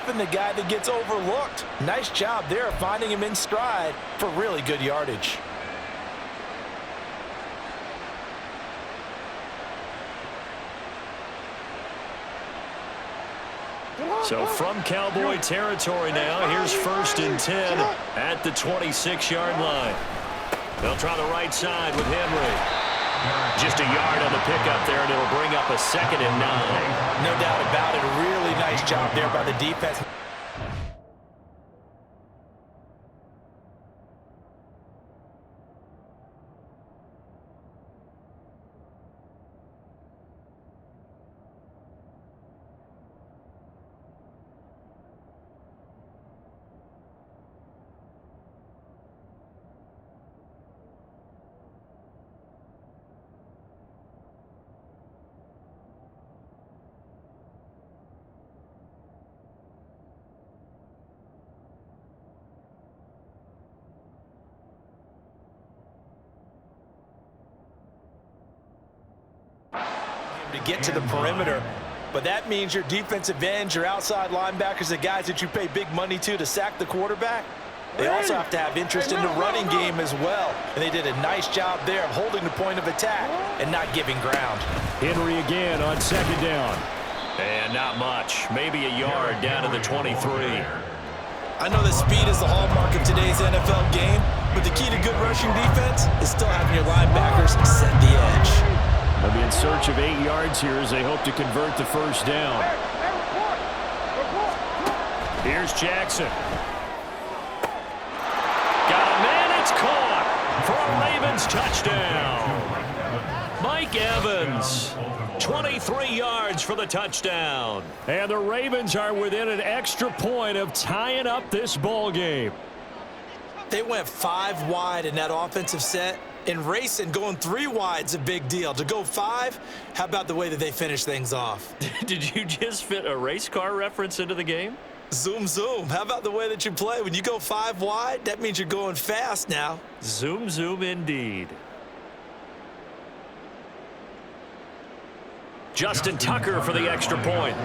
often the guy that gets overlooked. Nice job there finding him in stride for really good yardage. So from Cowboy territory now, here's 1st and 10 at the 26-yard line. They'll try the right side with Henry. Just a yard on the pickup there, and it'll bring up a 2nd and 9. No doubt about it. A really nice job there by the defense. To get to the perimeter, but that means your defensive ends, your outside linebackers, the guys that you pay big money to sack the quarterback, they also have to have interest in the running game as well, and they did a nice job there of holding the point of attack and not giving ground. Henry again on 2nd down. And not much, maybe a yard down to the 23. I know that speed is the hallmark of today's NFL game, but the key to good rushing defense is still having your linebackers set the edge. They'll be in search of 8 yards here as they hope to convert the 1st down. Here's Jackson. Got a man, it's caught for a Ravens touchdown. Mike Evans, 23 yards for the touchdown. And the Ravens are within an extra point of tying up this ball game. They went 5 wide in that offensive set. And racing, going 3 wide's a big deal. To go 5, how about the way that they finish things off? Did you just fit a race car reference into the game? Zoom, zoom. How about the way that you play? When you go 5 wide, that means you're going fast now. Zoom, zoom indeed. Justin Tucker for the extra point.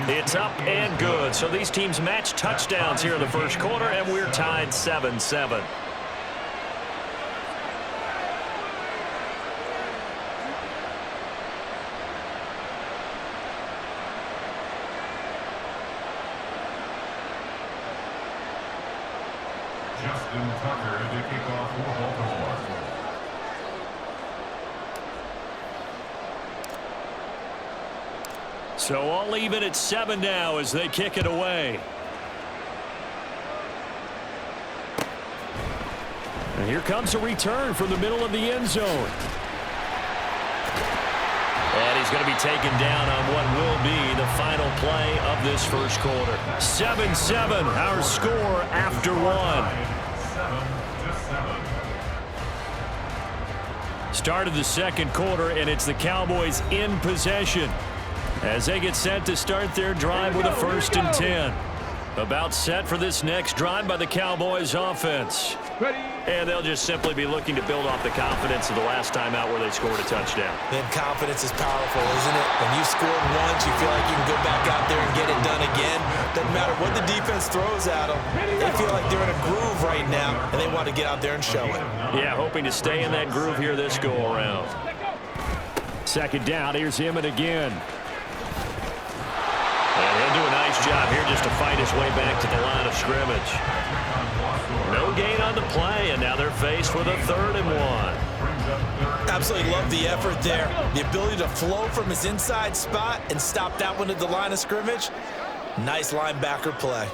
It's up and good. So these teams match touchdowns here in the 1st quarter, and we're tied 7-7. Justin Tucker to kick off for Baltimore. So all even at 7 now as they kick it away. And here comes a return from the middle of the end zone. And he's going to be taken down on what will be the final play of this 1st quarter. 7-7, our score after 1. Start of the 2nd quarter, and it's the Cowboys in possession as they get set to start their drive with a 1st and 10. About set for this next drive by the Cowboys offense. And they'll just simply be looking to build off the confidence of the last time out where they scored a touchdown. Then confidence is powerful, isn't it? When you scored once, you feel like you can go back out there and get it done again. Doesn't matter what the defense throws at them. They feel like they're in a groove right now, and they want to get out there and show it. Yeah, hoping to stay in that groove here this go-around. 2nd down, here's Emmett again. And he'll do a nice job here just to fight his way back to the line of scrimmage. No gain on the play, and now they're faced with a 3rd and 1. Absolutely love the effort there. The ability to flow from his inside spot and stop that one at the line of scrimmage. Nice linebacker play.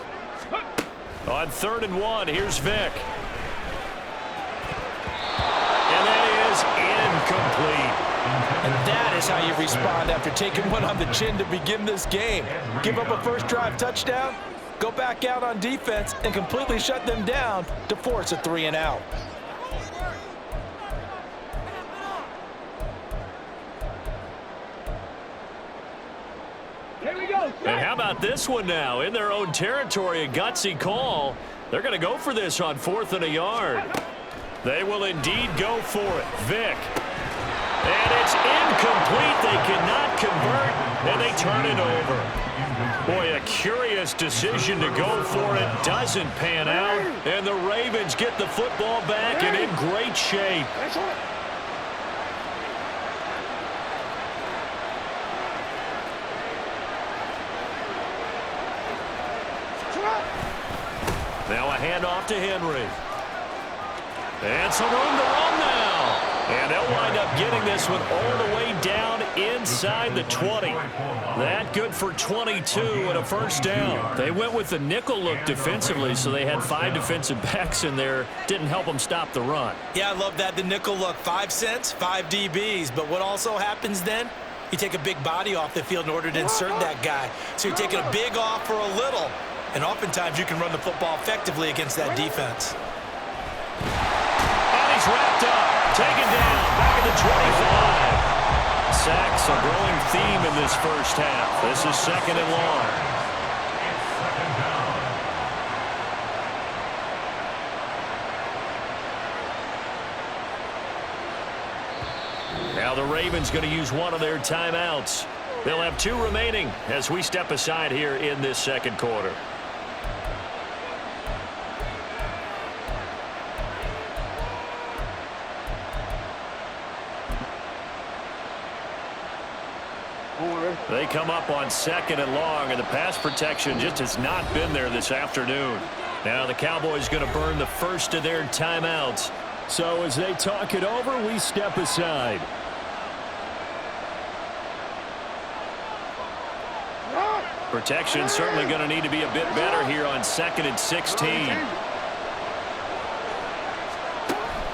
On 3rd and 1, here's Vick. And that is incomplete. And that is how you respond after taking one on the chin to begin this game. Give up a 1st drive touchdown, go back out on defense, and completely shut them down to force a 3 and out. Here we go. And how about this one now? In their own territory, a gutsy call. They're going to go for this on 4th and a yard. They will indeed go for it. Vick. convert, and they turn it over. Boy, a curious decision to go for it. Doesn't pan out, and the Ravens get the football back and in great shape. Now a handoff to Henry. And some room to run now. And they'll wind up getting this one all the way down inside the 20. That good for 22 and a first down. They went with the nickel look defensively, so they had 5 defensive backs in there. Didn't help them stop the run. Yeah, I love that, the nickel look. 5 cents, 5 DBs. But what also happens then? You take a big body off the field in order to insert that guy. So you're taking a big off for a little. And oftentimes you can run the football effectively against that defense. And he's wrapped up, taken down, back at the 25. Sacks a growing theme in this first half. This is second and long. Now the Ravens going to use one of their timeouts. They'll have 2 remaining as we step aside here in this second quarter. They come up on second and long, and the pass protection just has not been there this afternoon. Now the Cowboys going to burn the first of their timeouts. So as they talk it over, we step aside. Protection certainly going to need to be a bit better here on 2nd and 16.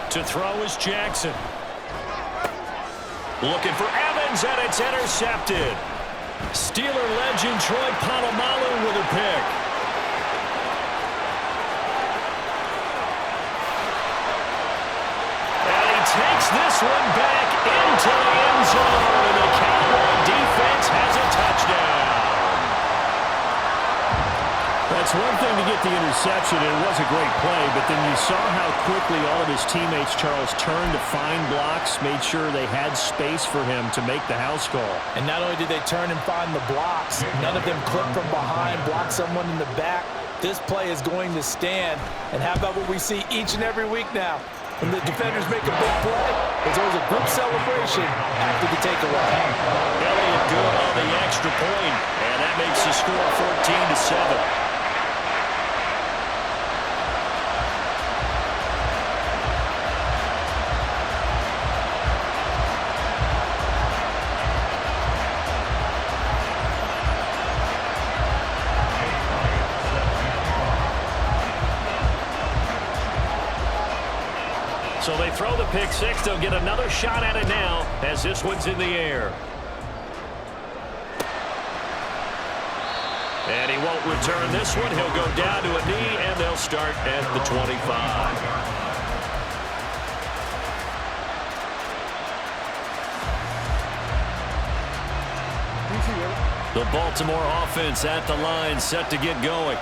To throw is Jackson. Looking for Evans, and it's intercepted. Steeler legend Troy Polamalu with a pick. And he takes this one back into the end zone, and the Cowboy defense has a touchdown. That's one thing to get the interception, and it was a great play, but then you saw how quickly all of his teammates, Charles, turned to find blocks, made sure they had space for him to make the house call. And not only did they turn and find the blocks, none of them clipped from behind, blocked someone in the back. This play is going to stand. And how about what we see each and every week now? When the defenders make a big play, there's always a group celebration after the takeaway. Elliott good on the extra point, and that makes the score 14-7. So they throw the pick six. They'll get another shot at it now as this one's in the air. And he won't return this one. He'll go down to a knee, and they'll start at the 25. The Baltimore offense at the line, set to get going.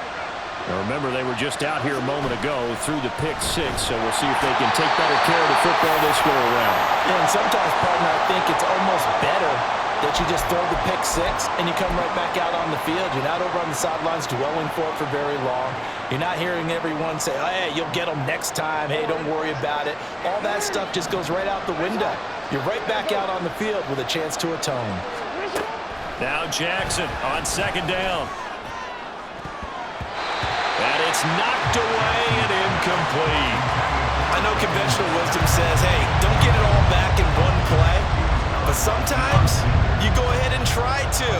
Now remember, they were just out here a moment ago through the pick six, so we'll see if they can take better care of the football this go around. Yeah, and sometimes, partner, I think it's almost better that you just throw the pick six and you come right back out on the field. You're not over on the sidelines dwelling for it for very long. You're not hearing everyone say, oh, hey, you'll get them next time. Hey, don't worry about it. All that stuff just goes right out the window. You're right back out on the field with a chance to atone. Now Jackson on second down. And it's knocked away and incomplete. I know conventional wisdom says, hey, don't get it all back in one play. But sometimes you go ahead and try to.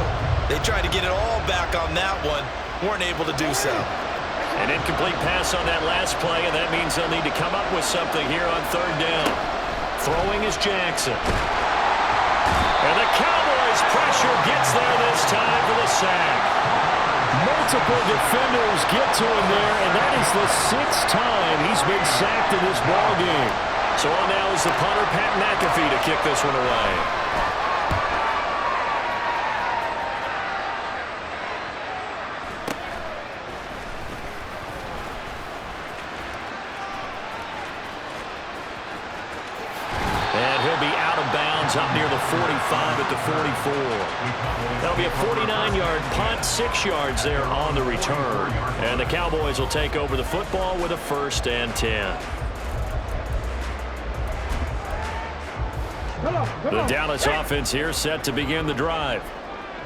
They tried to get it all back on that one. Weren't able to do so. An incomplete pass on that last play, and that means they'll need to come up with something here on third down. Throwing is Jackson. And the Cowboys' pressure gets there this time for the sack. Multiple defenders get to him there, and that is the 6th time he's been sacked in this ballgame. So on now is the punter, Pat McAfee, to kick this one away. And he'll be out of bounds is up near the 45 at the 44. That'll be a 49-yard punt, 6 yards there on the return. And the Cowboys will take over the football with a 1st and 10. The Dallas offense here set to begin the drive.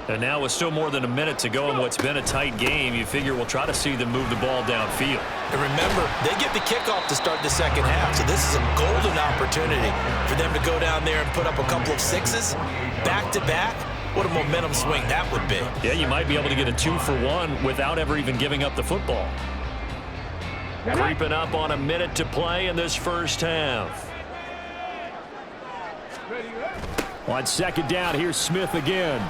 And now with still more than a minute to go in what's been a tight game, you figure we'll try to see them move the ball downfield. And remember, they get the kickoff to start the second half, so this is a golden opportunity for them to go down there and put up a couple of 6s back-to-back. What a momentum swing that would be. Yeah, you might be able to get a 2-for-1 without ever even giving up the football. Creeping up on a minute to play in this first half. On second down, here's Smith again.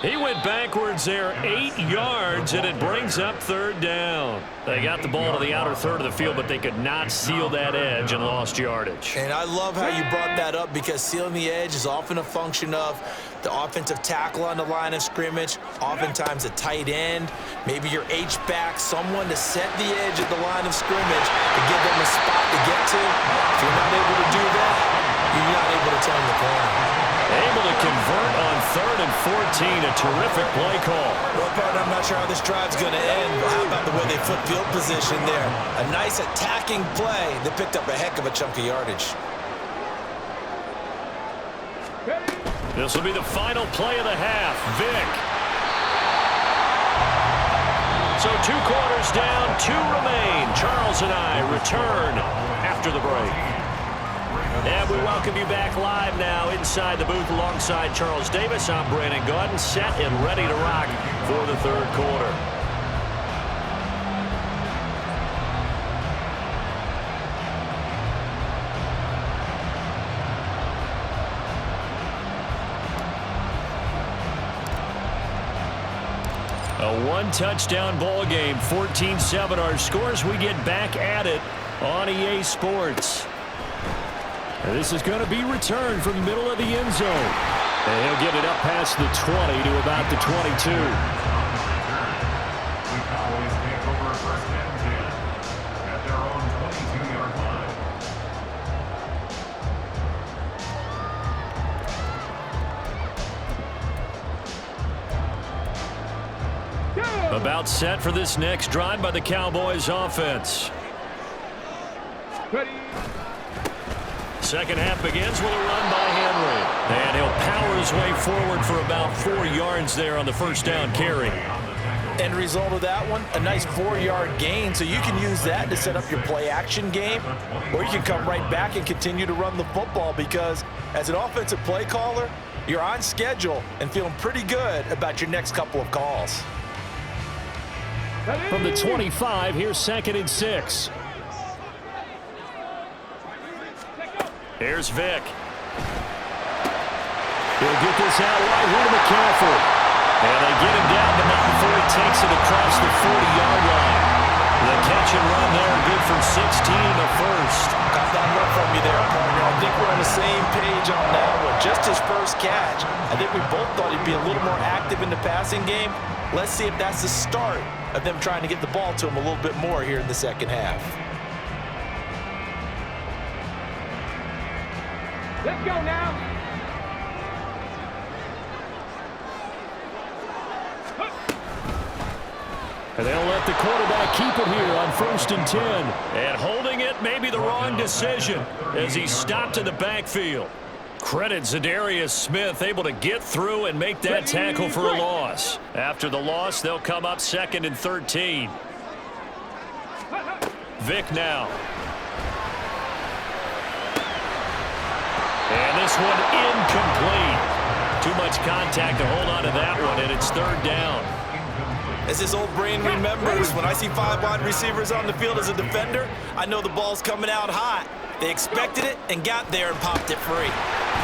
He went backwards there 8 yards, and it brings up 3rd down. They got the ball to the outer third of the field, but they could not seal that edge and lost yardage. And I love how you brought that up, because sealing the edge is often a function of the offensive tackle on the line of scrimmage, oftentimes a tight end, maybe your H-back, someone to set the edge at the line of scrimmage to give them a spot to get to. If you're not able to do that, you're not able to turn the corner. Able to convert on 3rd and 14, a terrific play call. Well, partner, I'm not sure how this drive's going to end, but how about the way they flip field position there? A nice attacking play that picked up a heck of a chunk of yardage. This will be the final play of the half. Vick. So 2 quarters down, 2 remain. Charles and I return after the break. And we welcome you back live now inside the booth alongside Charles Davis. I'm Brandon Gaudin, set and ready to rock for the 3rd quarter. A 1-touchdown ball game, 14-7 our scores. We get back at it on EA Sports. And this is going to be returned from the middle of the end zone. And he'll get it up past the 20 to about the 22. The Cowboys take over 1st and 10 at their own 22-yard line. About set for this next drive by the Cowboys offense. Ready. Second half begins with a run by Henry. And he'll power his way forward for about 4 yards there on the 1st down carry. End result of that one, a nice 4-yard gain, so you can use that to set up your play-action game, or you can come right back and continue to run the football, because as an offensive play caller, you're on schedule and feeling pretty good about your next couple of calls. From the 25, here's 2nd and 6. Here's Vick. He'll get this out right here to McCaffrey. And they get him down, but not before he takes it across the 40-yard line. The catch and run there, good for 16 in the 1st. Got that look from you there, partner. I think we're on the same page on that one. Just his first catch. I think we both thought he'd be a little more active in the passing game. Let's see if that's the start of them trying to get the ball to him a little bit more here in the second half. Let's go now. And they'll let the quarterback keep it here on 1st and 10. And holding it may be the wrong decision as he stopped in the backfield. Credit Zadarius Smith, able to get through and make that tackle for a loss. After the loss, they'll come up 2nd and 13. Vick now. And this one incomplete. Too much contact to hold on to that one, and it's 3rd down. As his old brain remembers, when I see 5 wide receivers on the field as a defender, I know the ball's coming out hot. They expected it and got there and popped it free.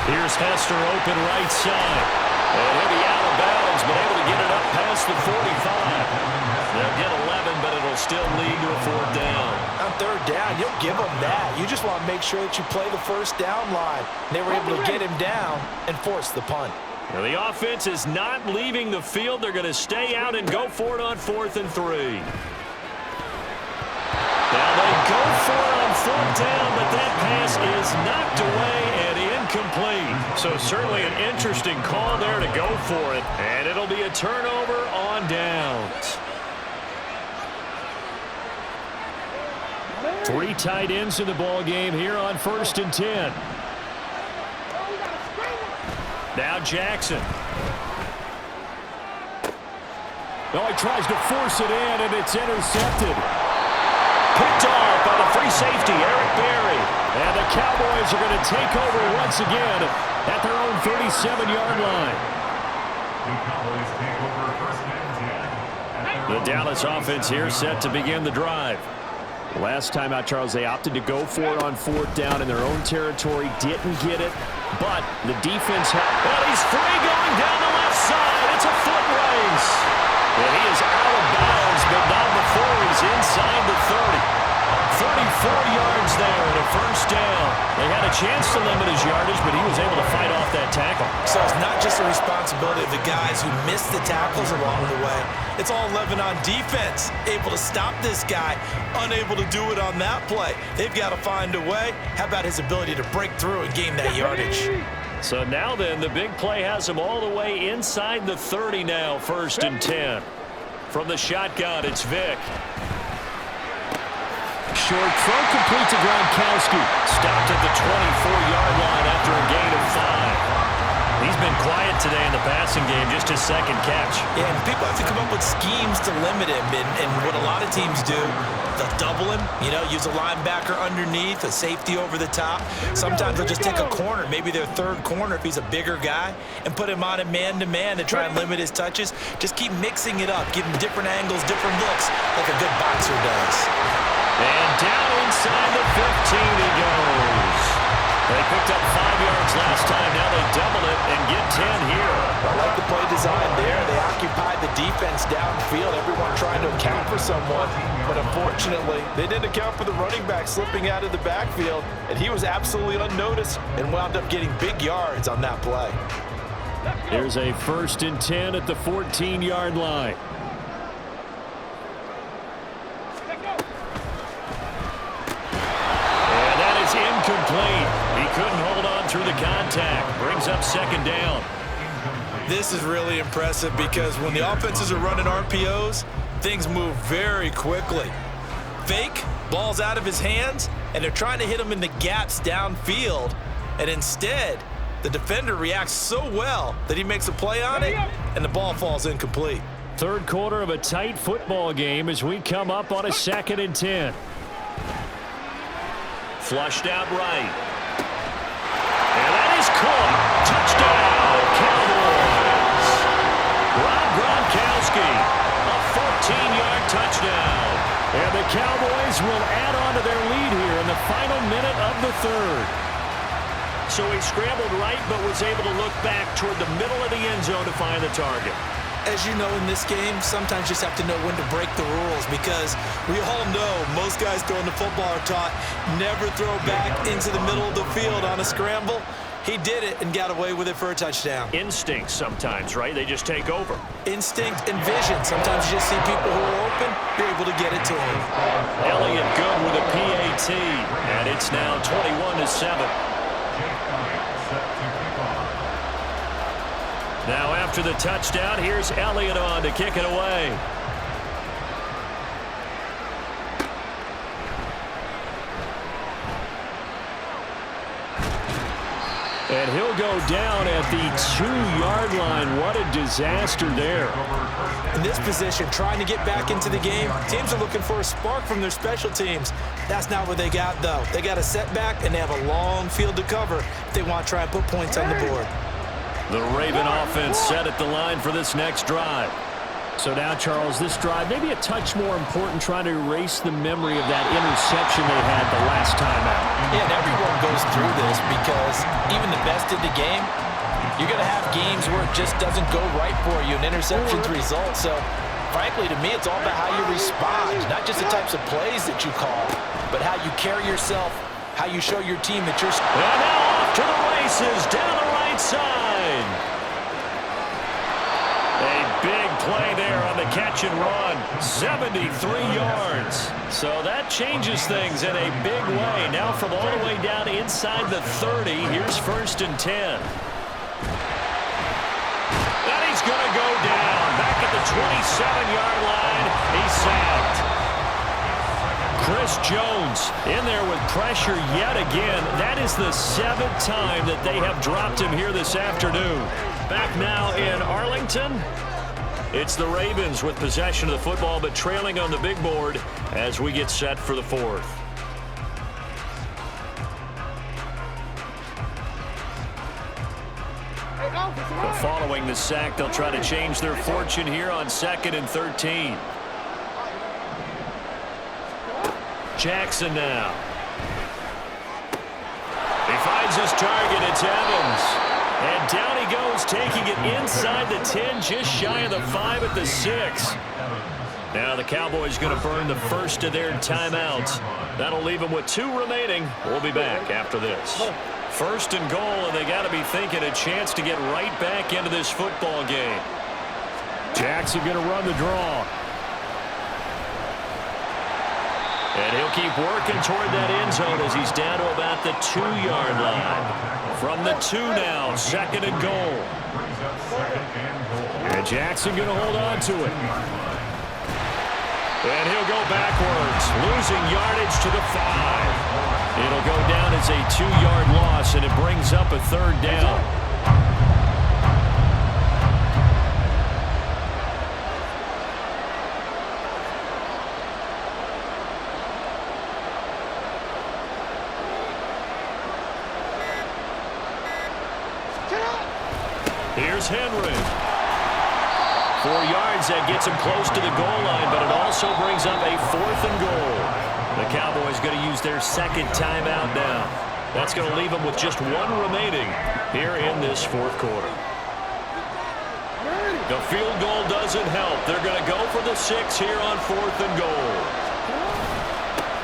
Here's Hester open right side. And he'll be out of bounds, but able to get it up past the 45. They'll get 11, but it'll still lead to a 4th down. On 3rd down, you'll give them that. You just want to make sure that you play the 1st down line. They were able to get him down and force the punt. Now the offense is not leaving the field. They're going to stay out and go for it on 4th and 3. Now they go for it on 4th down, but that pass is knocked away, and So certainly an interesting call there to go for it. And it'll be a turnover on downs. 3 tight ends in the ball game here on 1st and 10. Now Jackson. Oh, he tries to force it in, and it's intercepted. Picked off by the free safety, Eric Berry. And the Cowboys are going to take over once again at their own 37-yard line. The Cowboys take over 1st and 10. The Dallas offense here set to begin the drive. Last time out, Charles, they opted to go for it on 4th down in their own territory. Didn't get it, but the defense... Well, he's free going down the left side. It's a foot race. And he is out of bounds, but not before he's inside the 30. 34 yards there and a 1st down. They had a chance to limit his yardage, but he was able to fight off that tackle. So it's not just a responsibility of the guys who missed the tackles along the way. It's all 11 on defense, able to stop this guy, unable to do it on that play. They've got to find a way. How about his ability to break through and gain that yardage? So now then, the big play has him all the way inside the 30 now, 1st and 10. From the shotgun, it's Vick. Short throw complete to Gronkowski. Stopped at the 24-yard line after a gain of 5. He's been quiet today in the passing game, just his 2nd catch. Yeah, and people have to come up with schemes to limit him, and what a lot of teams do, they'll double him, use a linebacker underneath, a safety over the top. Sometimes they'll just take a corner, maybe their 3rd corner if he's a bigger guy, and put him on a man-to-man to try and limit his touches. Just keep mixing it up, give him different angles, different looks, like a good boxer does. And down inside the 15 he goes. They picked up 5 yards last time. Now they double it and get 10 here. I like the play design there. They occupied the defense downfield. Everyone trying to account for someone. But unfortunately, they didn't account for the running back slipping out of the backfield. And he was absolutely unnoticed and wound up getting big yards on that play. Here's a 1st and 10 at the 14-yard line. Incomplete. He couldn't hold on through the contact. Brings up 2nd down. This is really impressive because when the offenses are running RPOs, things move very quickly. Fake, ball's out of his hands, and they're trying to hit him in the gaps downfield. And instead, the defender reacts so well that he makes a play on it, and the ball falls incomplete. 3rd quarter of a tight football game as we come up on a 2nd and 10. Flushed out right. And that is caught. Touchdown, Cowboys. Rob Gronkowski, a 14-yard touchdown. And the Cowboys will add on to their lead here in the final minute of the 3rd. So he scrambled right but was able to look back toward the middle of the end zone to find the target. As you know, in this game, sometimes you just have to know when to break the rules because we all know most guys throwing the football are taught never throw back into the middle of the field on a scramble. He did it and got away with it for a touchdown. Instinct sometimes, right? They just take over. Instinct and vision. Sometimes you just see people who are open, you're able to get it to them. Elliott good with a PAT, and it's now 21-7. Now after the touchdown, here's Elliott on to kick it away. And he'll go down at the 2-yard line. What a disaster there. In this position, trying to get back into the game, teams are looking for a spark from their special teams. That's not what they got, though. They got a setback, and they have a long field to cover if they want to try and put points on the board. The Raven offense set at the line for this next drive. So now, Charles, this drive maybe a touch more important, trying to erase the memory of that interception they had the last time out. Yeah, and everyone goes through this because even the best in the game, you're going to have games where it just doesn't go right for you, and interceptions result. So, frankly, to me, it's all about how you respond, not just the types of plays that you call, but how you carry yourself, how you show your team that you're... And now off to the races down the right side. A big play there on the catch and run, 73 yards. So that changes things in a big way. Now from all the way down inside the 30, here's 1st and 10. And he's going to go down. Back at the 27-yard line, he's sacked. Chris Jones in there with pressure yet again. That is the 7th time that they have dropped him here this afternoon. Back now in Arlington. It's the Ravens with possession of the football, but trailing on the big board as we get set for the 4th. But following the sack, they'll try to change their fortune here on 2nd and 13. Jackson now. He finds his target. It's Evans. And down he goes, taking it inside the 10, just shy of the 5 at the 6. Now the Cowboys going to burn the first of their timeouts. That'll leave them with 2 remaining. We'll be back after this. 1st and goal, and they got to be thinking a chance to get right back into this football game. Jackson going to run the draw. And he'll keep working toward that end zone as he's down to about the 2-yard line. From the 2 now, 2nd and goal. And Jackson going to hold on to it. And he'll go backwards, losing yardage to the 5. It'll go down as a 2-yard loss, and it brings up a 3rd down. Here's Henry. 4 yards, that gets him close to the goal line, but it also brings up a 4th and goal. The Cowboys going to use their 2nd timeout now. That's going to leave them with just 1 remaining here in this 4th quarter. The field goal doesn't help. They're going to go for the 6 here on 4th and goal.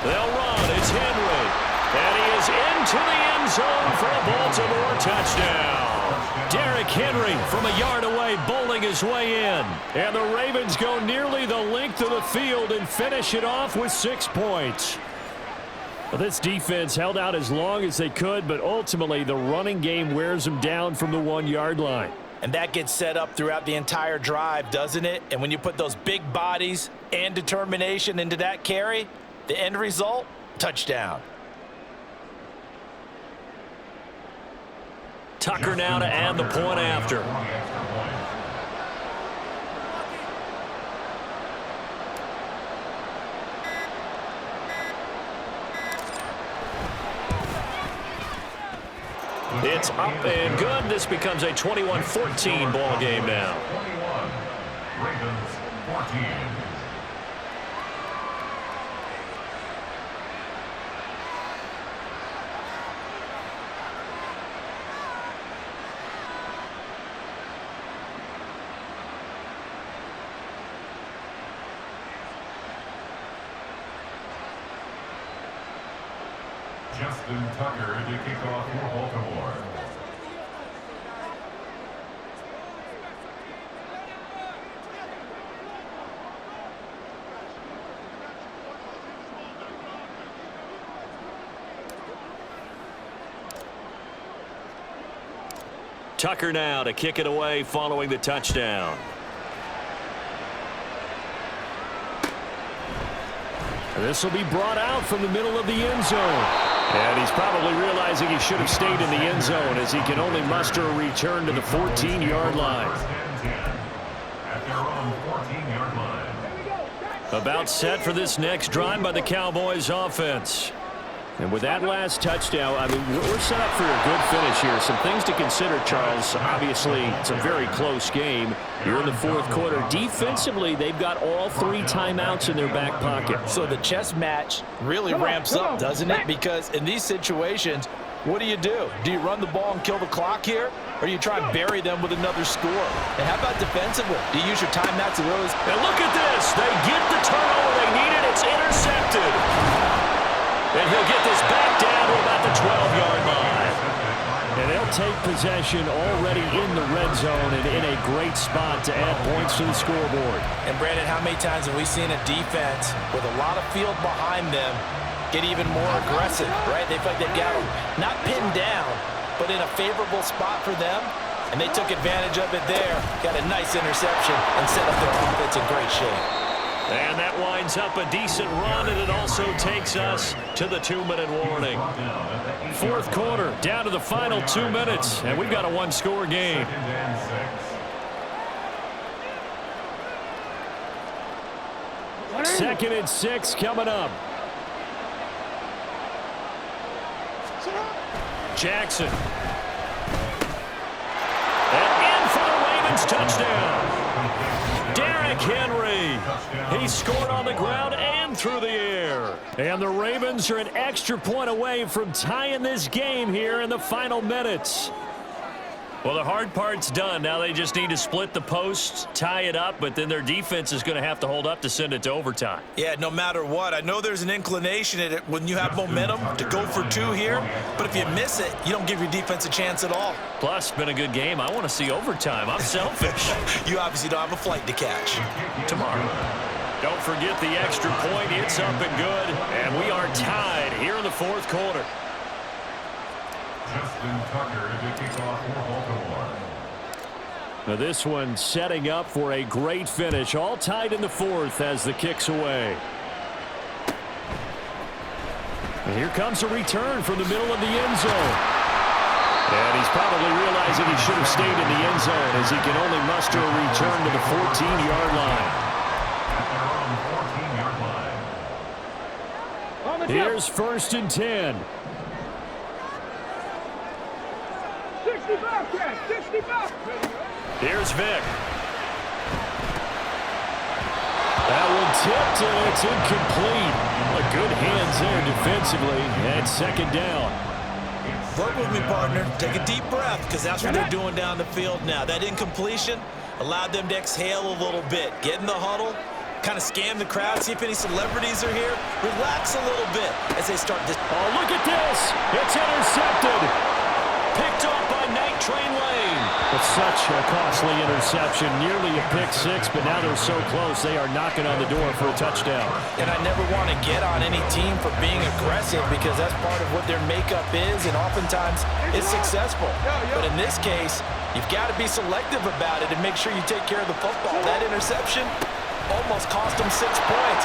They'll run. It's Henry. And he is into the end zone for a Baltimore touchdown. Derrick Henry from a yard away, bowling his way in. And the Ravens go nearly the length of the field and finish it off with 6 points. Well, this defense held out as long as they could, but ultimately the running game wears them down from the 1-yard line. And that gets set up throughout the entire drive, doesn't it? And when you put those big bodies and determination into that carry, the end result, touchdown. Tucker now to add the point after. It's up and good. This becomes a 21-14 ball game now. 21, Ravens 14. Justin Tucker to kick off for Baltimore. Tucker now to kick it away following the touchdown. This will be brought out from the middle of the end zone. And he's probably realizing he should have stayed in the end zone as he can only muster a return to the 14-yard line. At their own 14-yard line. About set for this next drive by the Cowboys offense. And with that last touchdown, I mean, we're set up for a good finish here. Some things to consider, Charles. Obviously, it's a very close game. You're in the 4th quarter. Defensively, they've got all 3 timeouts in their back pocket. So the chess match really ramps up, doesn't it? Because in these situations, what do? Do you run the ball and kill the clock here? Or do you try and bury them with another score? And how about defensively? Do you use your timeouts to really... And look at this. They get the turnover they needed. It's intercepted. And he'll get this back down to about the 12-yard line. And they'll take possession already in the red zone and in a great spot to add points to the scoreboard. And Brandon, how many times have we seen a defense with a lot of field behind them get even more aggressive, right? They feel like they've got them not pinned down, but in a favorable spot for them. And they took advantage of it there, got a nice interception, and set up their offense in great shape. And that winds up a decent run, and it also takes us to the 2-minute warning. Fourth quarter, down to the final 2 minutes, and we've got a one-score game. Second and 6 coming up. Jackson. And in for the Ravens touchdown. Derrick Henry. He scored on the ground and through the air. And the Ravens are an extra point away from tying this game here in the final minutes. Well, the hard part's done. Now they just need to split the posts, tie it up, but then their defense is going to have to hold up to send it to overtime. Yeah, no matter what. I know there's an inclination in it when you have momentum to go for 2 here, but if you miss it, you don't give your defense a chance at all. Plus, been a good game. I want to see overtime. I'm selfish. You obviously don't have a flight to catch. Tomorrow. Don't forget the extra point. It's up and good, and we are tied here in the fourth quarter. Justin Tucker to kick off for Baltimore. Now this one setting up for a great finish. All tied in the fourth as the kick's away. And here comes a return from the middle of the end zone. And he's probably realizing he should have stayed in the end zone as he can only muster a return to the 14-yard line. At their own 14-yard line. Here's first and 10. 65, Chad, 65. Here's Vic. That one tipped, and it's incomplete. A good hands there defensively, and second down. Work with me, partner. Take a deep breath, because that's what they're doing down the field now. That incompletion allowed them to exhale a little bit. Get in the huddle, kind of scan the crowd, see if any celebrities are here. Relax a little bit as they start this. Oh, look at this. It's intercepted. Picked off by Night Train Lane. It's such a costly interception. Nearly a pick six, but now they're so close they are knocking on the door for a touchdown. And I never want to get on any team for being aggressive because that's part of what their makeup is, and oftentimes it's successful. But in this case, you've got to be selective about it and make sure you take care of the football. That interception almost cost them 6 points.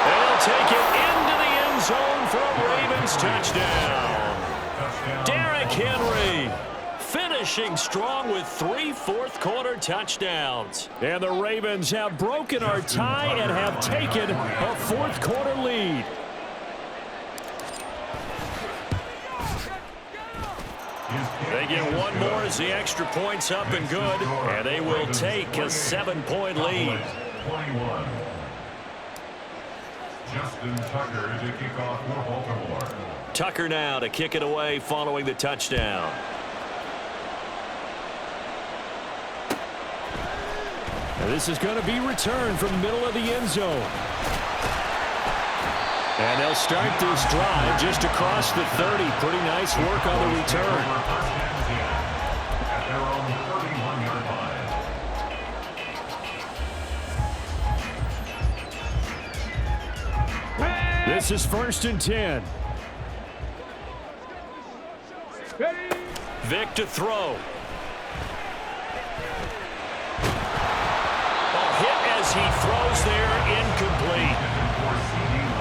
They'll take it into the end zone for a Ravens touchdown. Derrick Henry finishing strong with 3 fourth-quarter touchdowns. And the Ravens have broken our tie and have taken a fourth-quarter lead. They get one more as the extra point's up and good, and they will take a 7-point lead. 21. Justin Tucker to kick off for Baltimore. Tucker now to kick it away following the touchdown. Now this is going to be returned from the middle of the end zone. And they'll start this drive just across the 30. Pretty nice work on the return. At their own 31-yard line. This is first and 10. Vic to throw. A hit as he throws there, incomplete.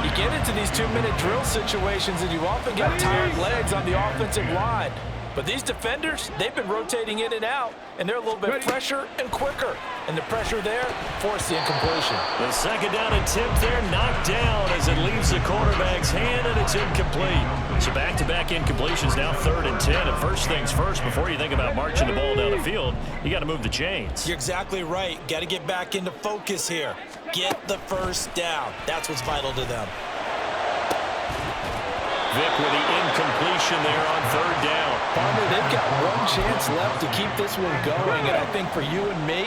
You get into these 2-minute drill situations and you often get tired legs on the offensive line. But these defenders, they've been rotating in and out, and they're a little bit fresher and quicker. And the pressure there forced the incompletion. The second down attempt there knocked down as it leaves the quarterback's hand, and it's incomplete. So back-to-back incompletions, now 3rd and 10. And first things first, before you think about marching the ball down the field, you got to move the chains. You're exactly right. Got to get back into focus here. Get the first down. That's what's vital to them. Vic with the incompletion there on 3rd down. Palmer, they've got one chance left to keep this one going, and I think for you and me,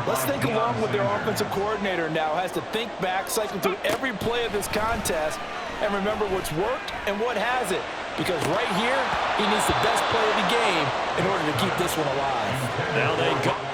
let's think along with their offensive coordinator now. Has to think back, cycle through every play of this contest, and remember what's worked and what hasn't. because right here, he needs the best play of the game in order to keep this one alive. Now they go.